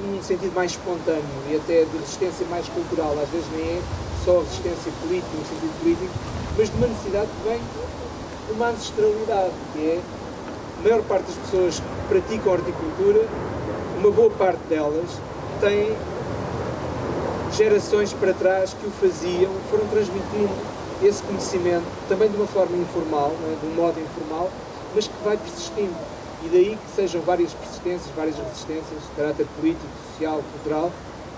num sentido mais espontâneo e até de resistência mais cultural. Às vezes nem é só resistência política, no sentido político, mas de uma necessidade que vem de uma ancestralidade, que é a maior parte das pessoas que praticam horticultura, uma boa parte delas tem gerações para trás que o faziam, foram transmitindo esse conhecimento também de uma forma informal, não é? De um modo informal, mas que vai persistindo. E daí que sejam várias persistências, várias resistências de caráter político, social, cultural,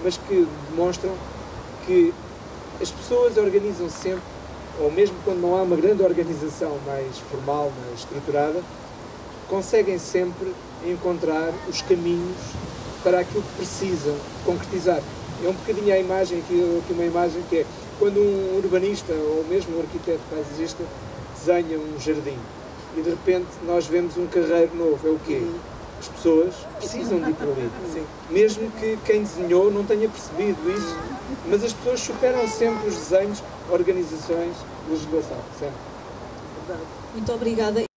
mas que demonstram que as pessoas organizam sempre, ou mesmo quando não há uma grande organização mais formal, mais estruturada, conseguem sempre encontrar os caminhos para aquilo que precisam concretizar. É um bocadinho a imagem, aqui uma imagem que é quando um urbanista ou mesmo um arquiteto paisagista desenha um jardim e de repente nós vemos um carreiro novo. É o quê? As pessoas precisam de ir por ali. Mesmo que quem desenhou não tenha percebido isso, mas as pessoas superam sempre os desenhos, organizações, legislação. Sempre. Muito obrigada.